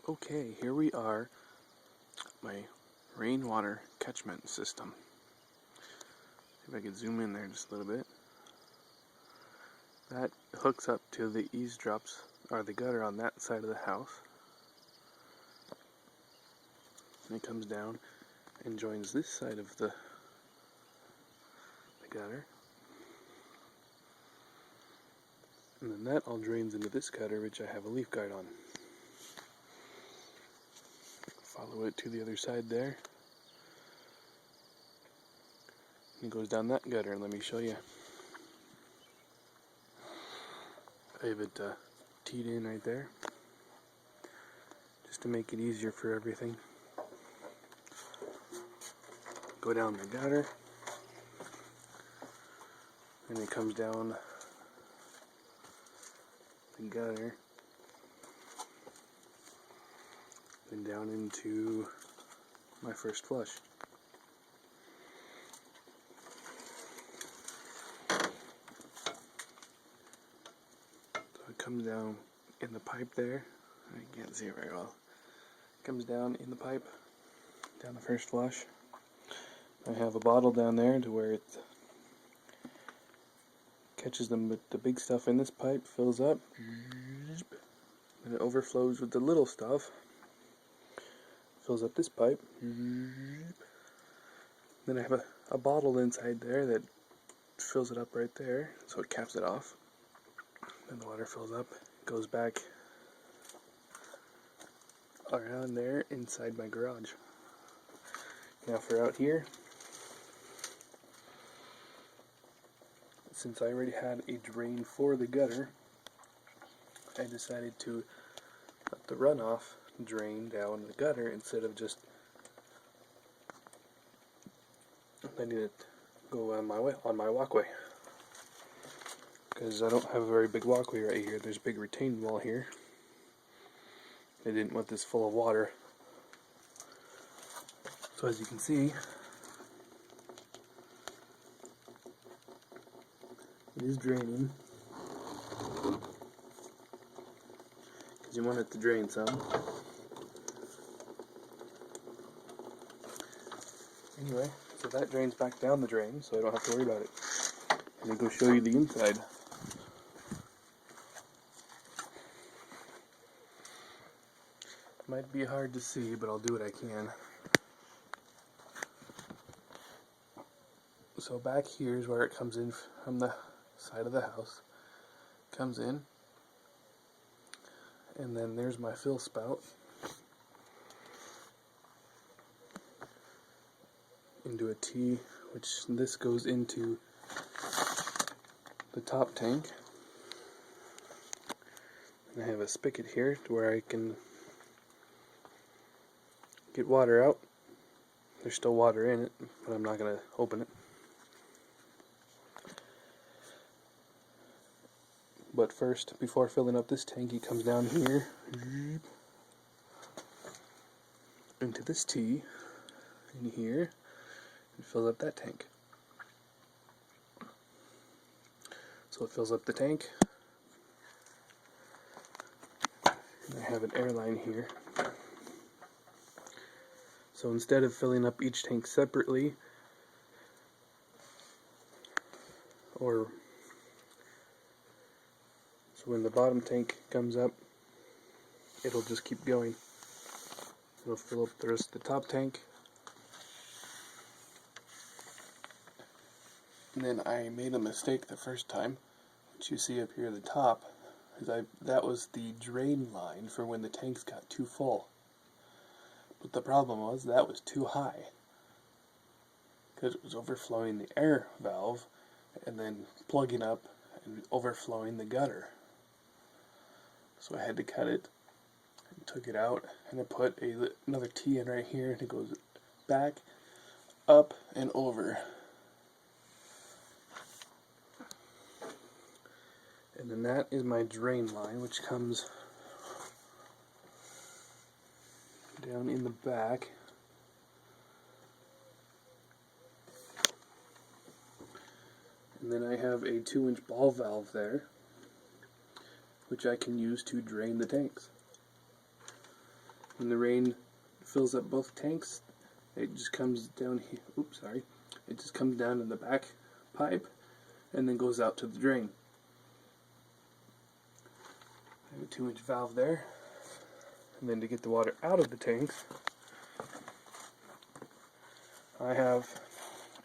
Okay, here we are, my rainwater catchment system. See if I can zoom in there just a little bit. That hooks up to the eavesdrops, or the gutter on that side of the house. And it comes down and joins this side of the gutter. And then that all drains into this gutter, which I have a leaf guard on. Follow it to the other side there. And it goes down that gutter, and let me show you. I have it teed in right there, just to make it easier for everything. Go down the gutter, and it comes down the gutter, and down into my first flush. So it comes down in the pipe there. I can't see it very well. It comes down in the pipe, down the first flush. I have a bottle down there to where it catches the big stuff in this pipe, fills up, and it overflows with the little stuff. Fills up this pipe. Then I have a bottle inside there that fills it up right there, so it caps it off. Then the water fills up, goes back around there inside my garage. Now for out here, since I already had a drain for the gutter, I decided to let the runoff drain down the gutter instead of just letting it go on my walkway. Because I don't have a very big walkway right here. There's a big retaining wall here. I didn't want this full of water. So as you can see, it is draining. Because you want it to drain some. Anyway, so that drains back down the drain, so I don't have to worry about it. I'm going to go show you the inside. Might be hard to see, but I'll do what I can. So back here is where it comes in from the side of the house. Comes in, and then there's my fill spout into a T, which this goes into the top tank. And I have a spigot here to where I can get water out. There's still water in it, but I'm not going to open it. But first, before filling up this tank, he comes down here into this T in here and fills up that tank. So it fills up the tank, and I have an air line here. So instead of filling up each tank separately, so when the bottom tank comes up, it'll just keep going. It'll fill up the rest of the top tank. And then I made a mistake the first time, which you see up here at the top, is that was the drain line for when the tanks got too full. But the problem was that was too high, because it was overflowing the air valve and then plugging up and overflowing the gutter. So I had to cut it, and took it out, and I put another T in right here, and it goes back, up, and over. And then that is my drain line, which comes down in the back. And then I have a 2-inch ball valve there, which I can use to drain the tanks. When the rain fills up both tanks, it just comes down here. Oops, sorry. It just comes down in the back pipe and then goes out to the drain. I have a 2-inch valve there. And then to get the water out of the tanks, I have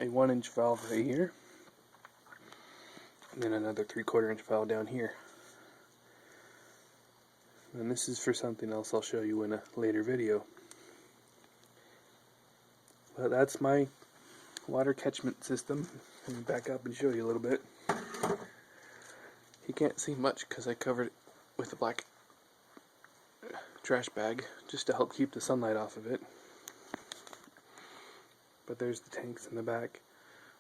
a 1-inch valve right here, and then another 3/4-inch valve down here. And this is for something else I'll show you in a later video. But that's my water catchment system. Let me back up and show you a little bit. You can't see much because I covered it with a black trash bag just to help keep the sunlight off of it. But there's the tanks in the back.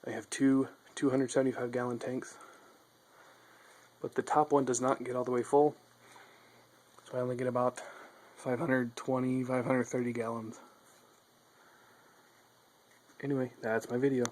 I have two 275-gallon tanks, but the top one does not get all the way full, so I only get about 520, 530 gallons. Anyway, that's my video.